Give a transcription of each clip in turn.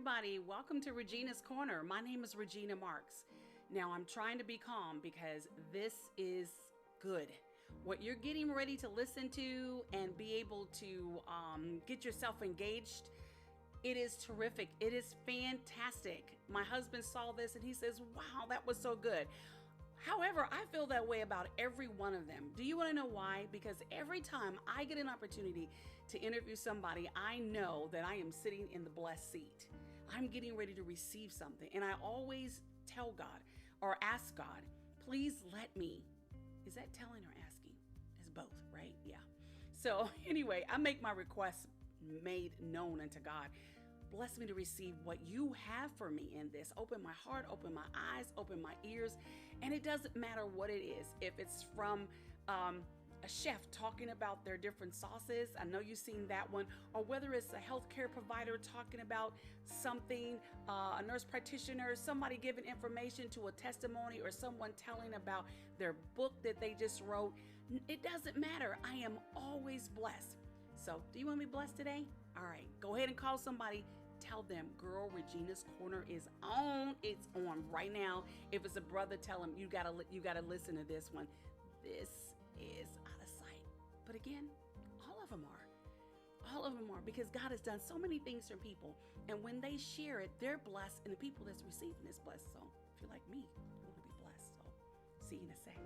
everybody. Welcome to Regina's Corner. My name is Regina Marks. Now, I'm trying to be calm because this is good. What you're getting ready to listen to and be able to get yourself engaged, it is terrific. It is fantastic. My husband saw this and he says, wow, that was so good. However, I feel that way about every one of them. Do you want to know why? Because every time I get an opportunity to interview somebody, I know that I am sitting in the blessed seat. I'm getting ready to receive something. And I always tell God or ask God, please let me. Is that telling or asking? It's both, right? Yeah. So anyway, I make my requests made known unto God. Bless me to receive what you have for me in this. Open my heart, open my eyes, open my ears. And it doesn't matter what it is. If it's from a chef talking about their different sauces, I know you've seen that one, or whether it's a healthcare provider talking about something, a nurse practitioner, somebody giving information to a testimony, or someone telling about their book that they just wrote. It doesn't matter. I am always blessed. So do you want to be blessed today? All right, go ahead and call somebody. Tell them, girl, Regina's Corner is on. It's on right now. If it's a brother, tell him you gotta listen to this one. This is out of sight. But again, all of them are. All of them are, because God has done so many things for people. And when they share it, they're blessed, and the people that's receiving is blessed. So if you're like me, you want to be blessed. So see you in a second.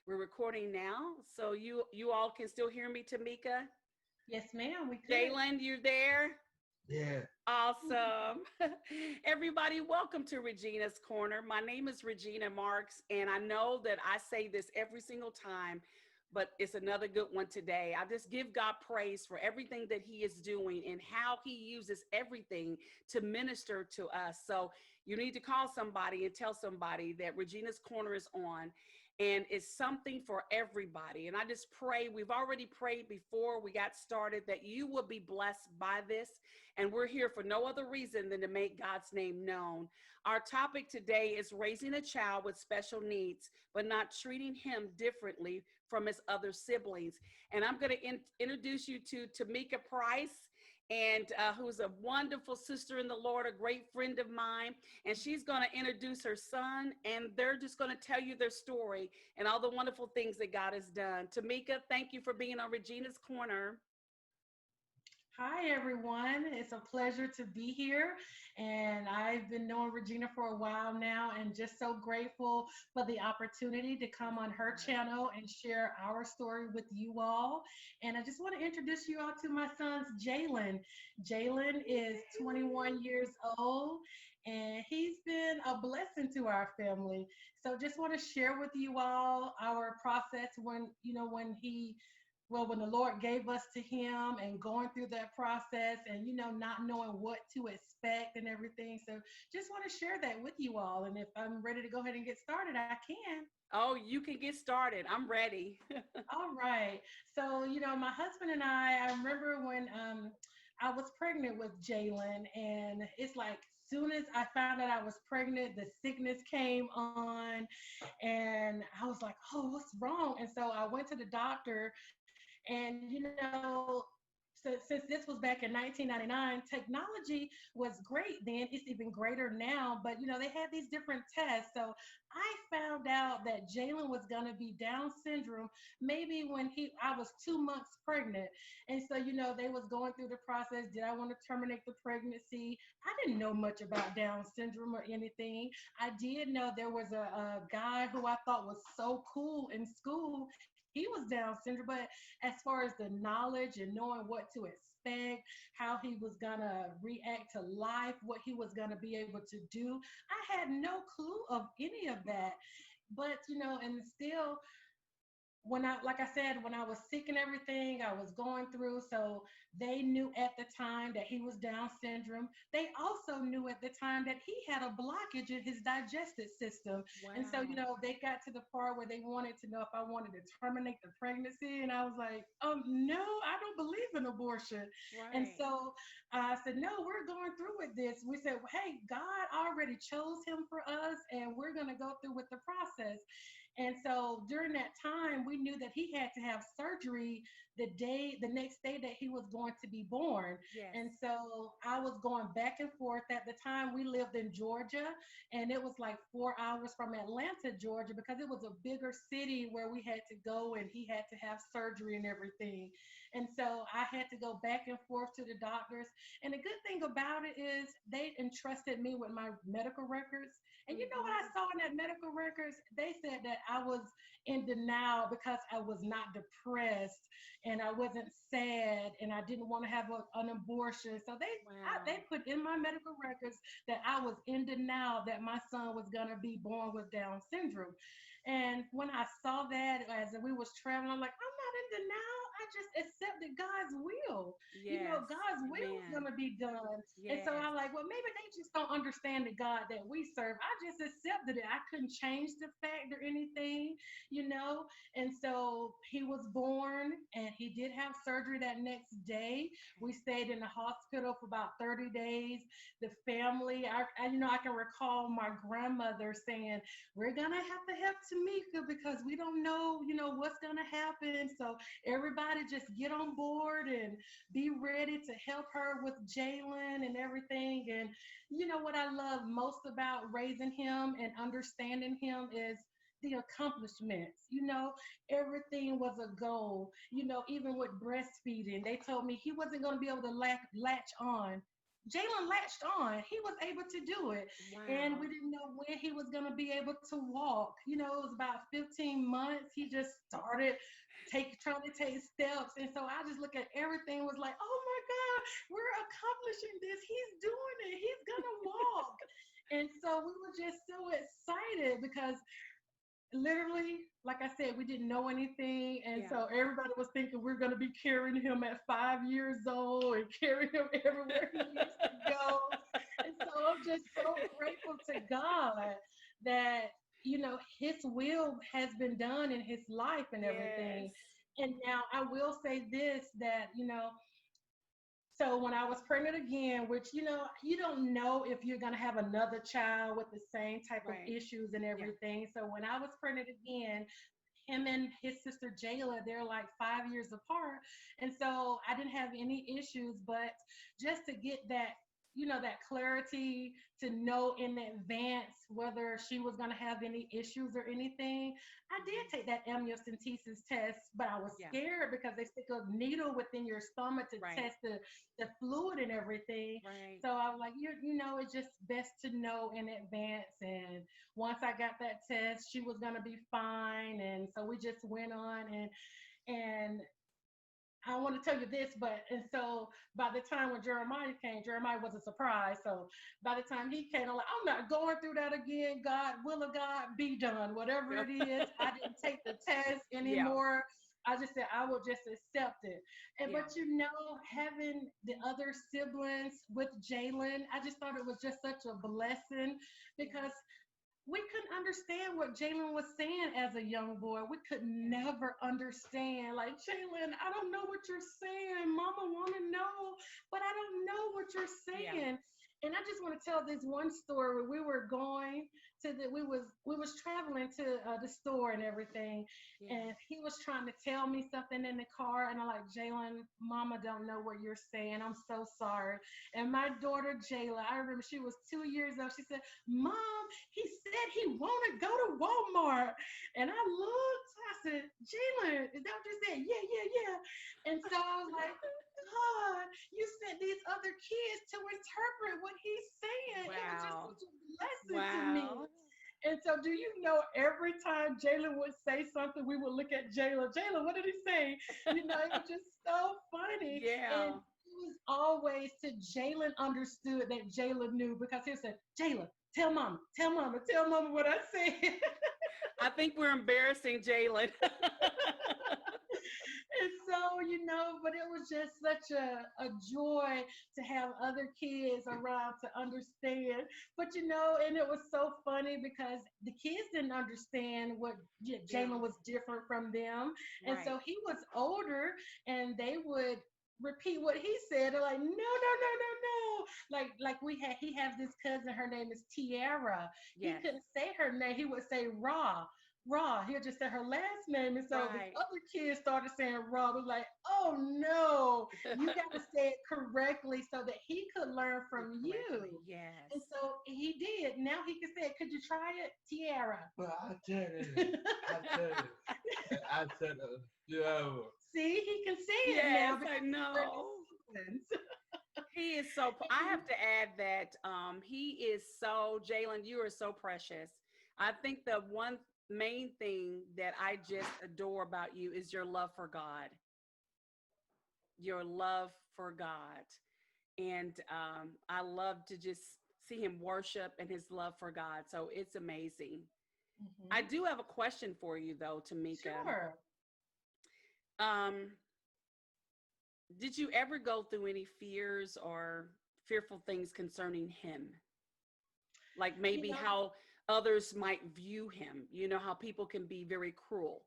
We're recording now, so you all can still hear me, Tamika. Yes, ma'am, we could. Jalen, you there? Yeah. Awesome. Everybody, welcome to Regina's Corner. My name is Regina Marks, and I know that I say this every single time, but it's another good one today. I just give God praise for everything that he is doing and how he uses everything to minister to us. So you need to call somebody and tell somebody that Regina's Corner is on. And it's something for everybody. And I just pray, we've already prayed before we got started, that you will be blessed by this. And we're here for no other reason than to make God's name known. Our topic today is raising a child with special needs, but not treating him differently from his other siblings. And I'm going to introduce you to Tamika Price, and who's a wonderful sister in the Lord, a great friend of mine. And she's going to introduce her son, and they're just going to tell you their story and all the wonderful things that God has done. Tamika, thank you for being on Regina's Corner. Hi, everyone. It's a pleasure to be here. And I've been knowing Regina for a while now, and just so grateful for the opportunity to come on her channel and share our story with you all. And I just want to introduce you all to my sons, Jalen. Jalen is 21 years old, and he's been a blessing to our family. So just want to share with you all our process when the Lord gave us to him, and going through that process, and, not knowing what to expect and everything. So just want to share that with you all. And if I'm ready to go ahead and get started, I can. Oh, you can get started. I'm ready. All right. So, my husband and I remember when I was pregnant with Jalen, and it's like, soon as I found out I was pregnant, the sickness came on, and I was like, oh, what's wrong? And so I went to the doctor. And, so since this was back in 1999, technology was great then. It's even greater now. But, they had these different tests. So I found out that Jalen was going to be Down syndrome maybe when I was 2 months pregnant. And so, they was going through the process. Did I want to terminate the pregnancy? I didn't know much about Down syndrome or anything. I did know there was a guy who I thought was so cool in school. He was Down syndrome, but as far as the knowledge and knowing what to expect, how he was going to react to life, what he was going to be able to do, I had no clue of any of that. But, and still, when I, like I said, when I was sick and everything, I was going through. So they knew at the time that he was Down syndrome. They also knew at the time that he had a blockage in his digestive system. And so, Wow. they got to the part where they wanted to know if I wanted to terminate the pregnancy. And I was like, no, I don't believe in abortion. And Right. so I said, no, we're going through with this. We said, well, hey, God already chose him for us, and we're going to go through with the process. And so during that time, we knew that he had to have surgery the next day that he was going to be born. Yes. And so I was going back and forth. At the time, we lived in Georgia, and it was like 4 hours from Atlanta, Georgia, because it was a bigger city where we had to go and he had to have surgery and everything. And so I had to go back and forth to the doctors. And the good thing about it is they entrusted me with my medical records. And you know what I Mm-hmm. saw in that medical records? They said that I was in denial because I was not depressed and I wasn't sad and I didn't want to have an abortion. So they Wow. put in my medical records that I was in denial that my son was going to be born with Down syndrome. And when I saw that as we was traveling, I'm like, I'm not in denial. I just accepted God's will. Yes. God's will is Amen. going to be done. And so Yes. I'm like, well, maybe they just don't understand the God that we serve. I just accepted it. I couldn't change the fact or anything, you know. And so he was born and he did have surgery that next day. We Okay. stayed in the hospital for about 30 days. The family, I can recall my grandmother saying, we're going to have to help Tamika because we don't know, what's going to happen. So everybody just get on board and be ready to help her with Jalen and everything. And what I love most about raising him and understanding him is the accomplishments. Everything was a goal. Even with breastfeeding, they told me he wasn't going to be able to latch on. Jalen latched on. He was able to do it. And we Wow. didn't know when he was going to be able to walk. It was about 15 months. He just started trying to take steps. And so I just look at everything was like, oh my God, we're accomplishing this. He's doing it. He's gonna walk. And so we were just so excited because literally, like I said, we didn't know anything. And Yeah. so everybody was thinking we're going to be carrying him at 5 years old and carrying him everywhere he needs to go. And so I'm just so grateful to God that, his will has been done in his life and Yes. everything. And now I will say this that, so when I was pregnant again, which you don't know if you're gonna have another child with the same type of Right. issues and Yeah. everything. So when I was pregnant again, him and his sister Jayla, they're like 5 years apart. And so I didn't have any issues, but just to get that clarity to know in advance whether she was going to have any issues or anything. I did Hmm. take that amniocentesis test, but I was Yeah. scared because they stick a needle within your stomach to Right. test the fluid and everything. Right. So I was like, it's just best to know in advance. And once I got that test, she was gonna be fine. And so we just went on and I want to tell you this, but and so by the time when Jeremiah came, Jeremiah was a surprise. So by the time he came, I'm like, I'm not going through that again. God, will of God be done, whatever Yep. it is. I didn't take the test Yeah. anymore. I just said I will just accept it. And Yeah. but having the other siblings with Jalen, I just thought it was just such a blessing because Yes. we couldn't understand what Jalen was saying as a young boy. We could Yeah. never understand. Like, Jalen, I don't know what you're saying. Mama want to know, but I don't know what you're Yeah. saying. And I just want to tell this one story where we were going to we was traveling to the store and everything, Yeah. and he was trying to tell me something in the car, and I'm like, Jalen, Mama don't know what you're saying. I'm so sorry. And my daughter Jayla, I remember she was 2 years old. She said, Mom, he said he want to go to Walmart. And I looked, I said, Jalen, is that what you said? Yeah, yeah, yeah. And so I was like, God, you sent these other kids to interpret what he's saying. It was just Wow. such a blessing to me. Wow. And so, do you know every time Jalen would say something, we would look at Jalen. Jalen, what did he say? It was just so funny. And Yeah. it was always to Jalen understood that Jalen knew because he said, Jalen, tell mama what I said. I think we're embarrassing Jalen. And so, but it was just such a joy to have other kids around to understand. But, and it was so funny because the kids didn't understand what Yeah, Jalen was different from them. And right. so he was older and they would repeat what he said. They're like, no, no, no, no, no. Like he has this cousin, her name is Tiara. He Yes. couldn't say her name. He would say Raw. Raw. He'll just say her last name. And so the Right. other kids started saying Raw. It was like, oh no, you got to say it correctly so that he could learn from Correctly. you. Yes. And so he did. Now he can say it. Could you try it? Tiara. Well, I tell you, I tell you, I said, yo, See, he can say it now Yes, I because he learned know. his sequence. He is so, I have to add that he is so, Jalen, you are so precious. I think the one main thing that I just adore about you is your love for God, your love for God. And I love to just see him worship and his love for God. So it's amazing. I Mhm. do have a question for you, though, Tamika. Sure. Um, did you ever go through any fears or fearful things concerning him? Like You maybe know, how others might view him. You know how people can be very cruel.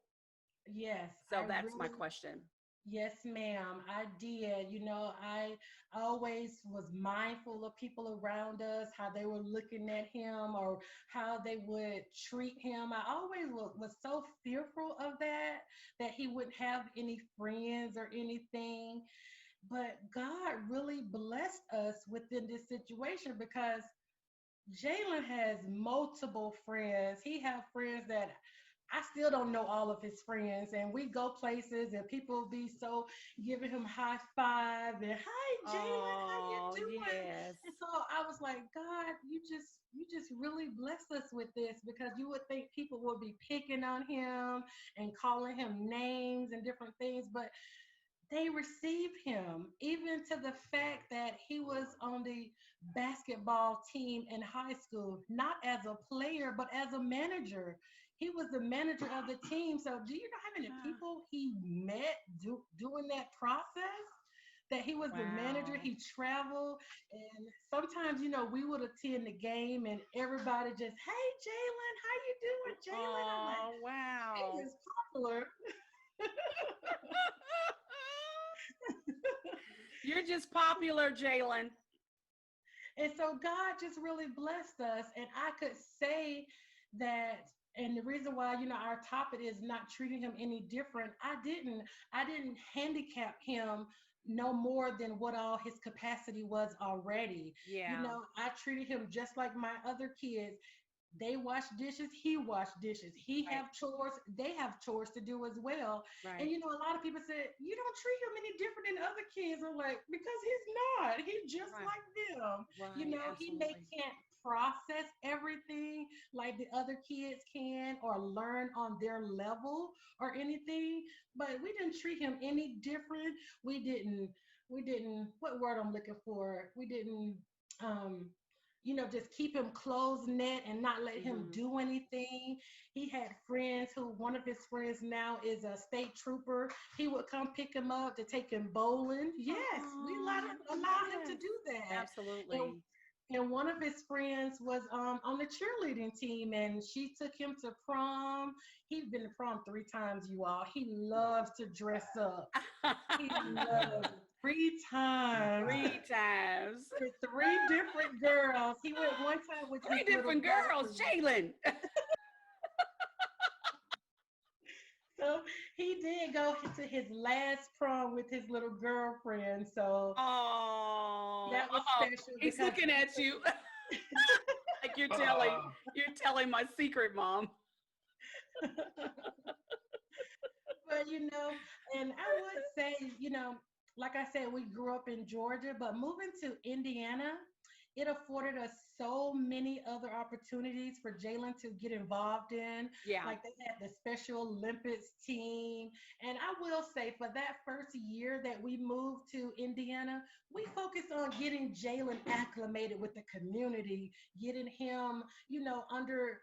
yes, So I that's my really question. yes, ma'am, I did. I always was mindful of people around us, how they were looking at him or how they would treat him. I always was so fearful of that he wouldn't have any friends or anything. But God really blessed us within this situation because Jalen has multiple friends. He have friends that I still don't know all of his friends, and we go places, and people be so giving him high five and hi Jalen, how you Oh, doing? yes. And so I was like, God, you just really bless us with this because you would think people would be picking on him and calling him names and different things, but they received him, even to the fact that he was on the basketball team in high school, not as a player, but as a manager. He was the manager of the team. So, do you know how many Ah, people he met doing that process? That he was the manager, wow. he traveled, and sometimes, we would attend the game and everybody just, hey, Jalen, how you doing, Jalen? I'm like, Oh, he wow. is popular. You're just popular, Jalen. And so God just really blessed us. And I could say that, and the reason why, our topic is not treating him any different, I didn't handicap him no more than what all his capacity was already. Yeah, I treated him just like my other kids. They wash dishes, he wash dishes. He right, have chores, they have chores to do as well. And right, a lot of people said, you don't treat him any different than other kids. I'm like, because he's not. He's just right, like them. right. He may Absolutely. can't process everything like the other kids can or learn on their level or anything, but we didn't treat him any different. We didn't what word I'm looking for? We didn't um just keep him closed net and not let him Hmm. do anything. He had friends who one of his friends now is a state trooper. He would come pick him up to take him bowling. Yes, we Oh, allow him to yes. do that. And Absolutely. one of his friends was on the cheerleading team and she took him to prom. He's been to prom 3 times, you all. He loves to dress up. He loves 3 times Three times. with 3 different girls. He went one time with his Three little different girls, girlfriend. Jalen. So he did go to his last prom with his little girlfriend. So Oh, that was oh, special he's because looking he at you like uh, you're telling my secret, mom. but and I would say, like I said, we grew up in Georgia, but moving to Indiana, it afforded us so many other opportunities for Jalen to get involved in. Yeah. Like they had the Special Olympics team. And I will say, for that first year that we moved to Indiana, we focused on getting Jalen acclimated with the community, getting him, under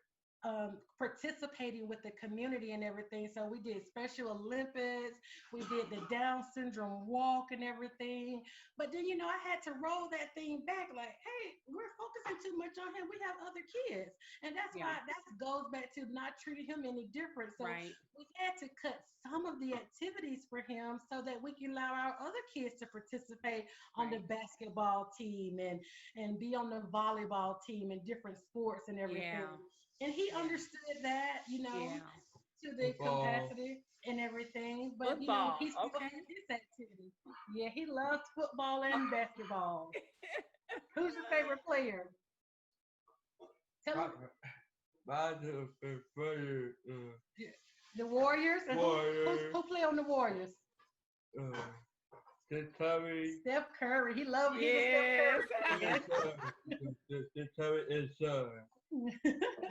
participating with the community and everything. So we did Special Olympics, we did the Down syndrome walk and everything. But then, I had to roll that thing back like, hey, we're focusing too much on him. We have other kids. And that's Yeah. why that goes back to not treating him any different. So Right. we had to cut some of the activities for him so that we can allow our other kids to participate on the Right. basketball team and be on the volleyball team and different sports and everything. Yeah. And he Yeah. understood that, Yeah. to the Football. capacity and everything. But Football. he still Okay. has his activity. Yeah, he loves football and basketball. Who's your favorite player? Tell My, him. my favorite The Warriors. And Warrior. who play on the Warriors? Uh, the Curry. Steph Curry. He loves he's a Yes. Steph Curry. The Curry is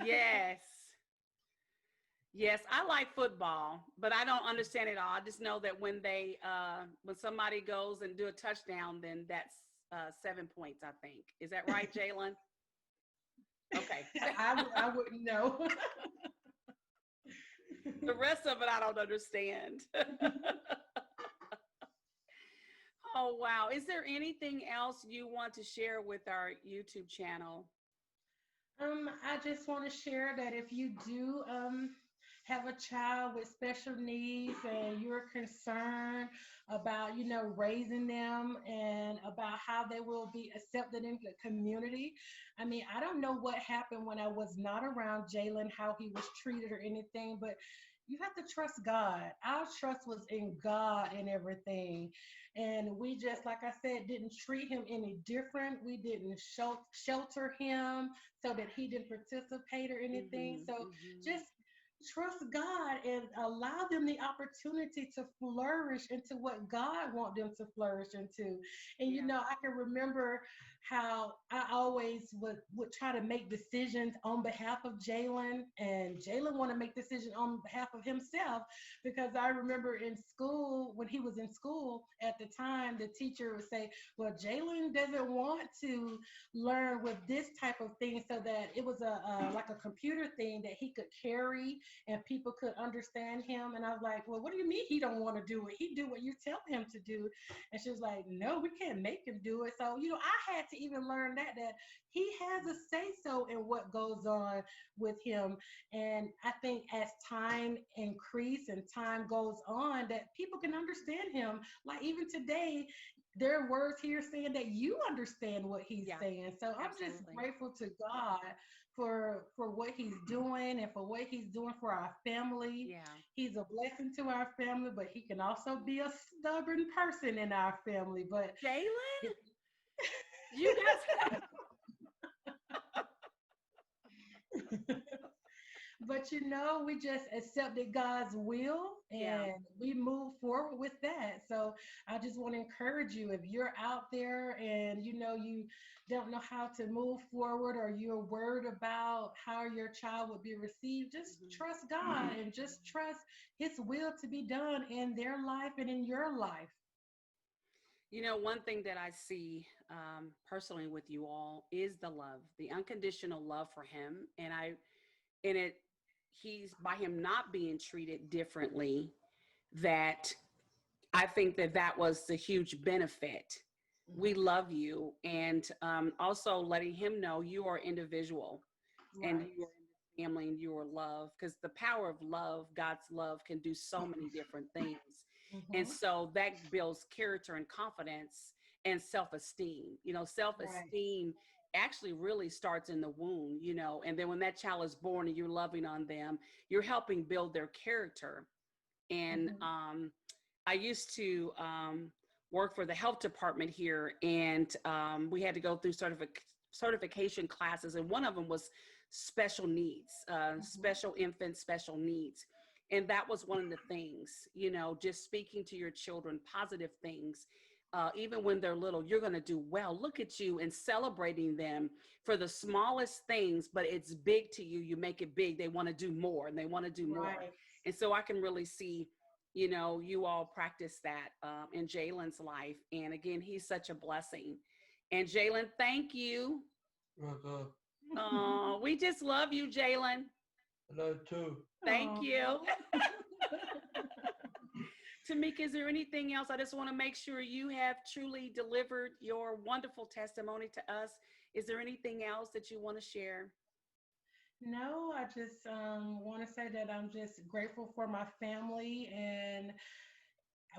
Yes. Yes, I like football, but I don't understand it all. I just know that when somebody goes and do a touchdown, then that's 7 points, I think. Is that right, Jalen? Okay. I wouldn't know. The rest of it, I don't understand. Oh, wow. Is there anything else you want to share with our YouTube channel? I just want to share that if you do have a child with special needs and you're concerned about, raising them and about how they will be accepted in the community. I mean, I don't know what happened when I was not around Jalen, how he was treated or anything, but you have to trust God. Our trust was in God and everything. And we just, like I said, didn't treat him any different. We didn't shelter him so that he didn't participate or anything. Mhm, So mhm. just trust God and allow them the opportunity to flourish into what God wants them to flourish into. And Yeah. I can remember how I always would try to make decisions on behalf of Jalen, and Jalen want to make decisions on behalf of himself, because I remember in school, when he was in school at the time, the teacher would say, well, Jalen doesn't want to learn with this type of thing, so that it was a like a computer thing that he could carry and people could understand him. And I was like, well, what do you mean he don't want to do it? He do what you tell him to do. And she was like, no, we can't make him do it. So, I had to even learn that he has a say so in what goes on with him. And I think as time increase and time goes on, that people can understand him. Like even today, there are words here saying that you understand what he's Yeah, saying. So I'm just absolutely. grateful to God for what he's doing and for what he's doing for our family. Yeah. He's a blessing to our family, but he can also be a stubborn person in our family. But Jalen, you guys. but we just accepted God's will Yeah. and we move forward with that. So I just want to encourage you, if you're out there and you don't know how to move forward, or you're worried about how your child would be received, just Mhm. trust God and just trust his will to be done in their life and in your life. One thing that I see personally with you all is the love, the unconditional love for him, and he's by him not being treated differently. That I think that was the huge benefit. We Mhm. love you, and also letting him know you are individual and Right. you are in the family and you are loved, because the power of love, God's love, can do so many different things. And Hmm. so that builds character and confidence and self-esteem. Right. Self-esteem actually really starts in the womb, and then when that child is born and you're loving on them, you're helping build their character. And Hmm. I used to work for the health department here, and we had to go through certification classes, and one of them was special needs, Hmm. special infant, special needs. And that was one of the things, just speaking to your children positive things, even when they're little, you're going to do well. Look at you and celebrating them for the smallest things, but it's big to you. You make it big. They want to do more and they want to do more. Right. And so I can really see, you all practice that in Jalen's life. And again, he's such a blessing. And Jalen, thank you. What's up? We just love you, Jalen. Hello too. Thank you. Aw. Tamika, is there anything else? I just want to make sure you have truly delivered your wonderful testimony to us. Is there anything else that you want to share? No, I just want to say that I'm just grateful for my family, and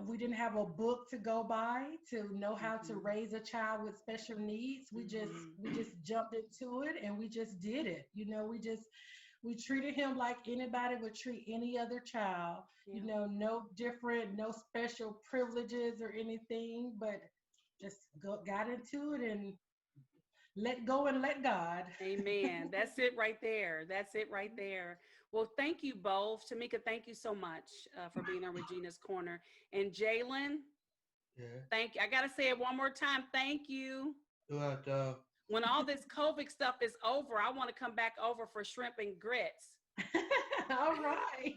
we didn't have a book to go by to know how to Mhm. raise a child with special needs. Mhm. We just jumped into it and we just did it. We treated him like anybody would treat any other child. Yeah. No different, no special privileges or anything, but got into it and let go and let God. Amen. That's it right there. That's it right there. Well, thank you both. Tamika, thank you so much for being on Regina's Corner. And Jalen, Yeah. thank you. I got to say it one more time. Thank you. What When all this COVID stuff is over, I want to come back over for shrimp and grits. All right.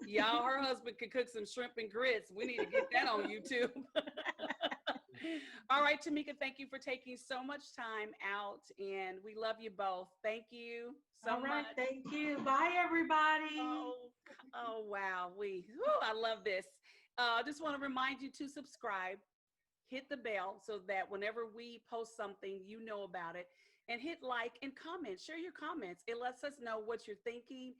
Y'all, her husband could cook some shrimp and grits. We need to get that on YouTube. All right, Tamika, thank you for taking so much time out, and we love you both. Thank you so All right. much. Thank you. Bye, everybody. Oh, oh wow, I love this. I just want to remind you to subscribe, hit the bell so that whenever we post something, you know about it. And hit like and comment. Share your comments. It lets us know what you're thinking.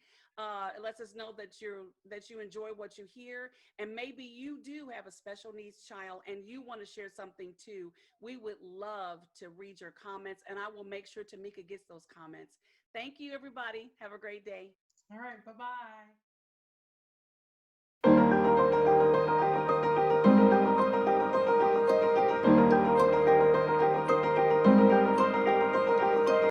It lets us know that you enjoy what you hear, and maybe you do have a special needs child and you want to share something too. We would love to read your comments, and I will make sure Tamika gets those comments. Thank you, everybody. Have a great day. All right. Bye bye.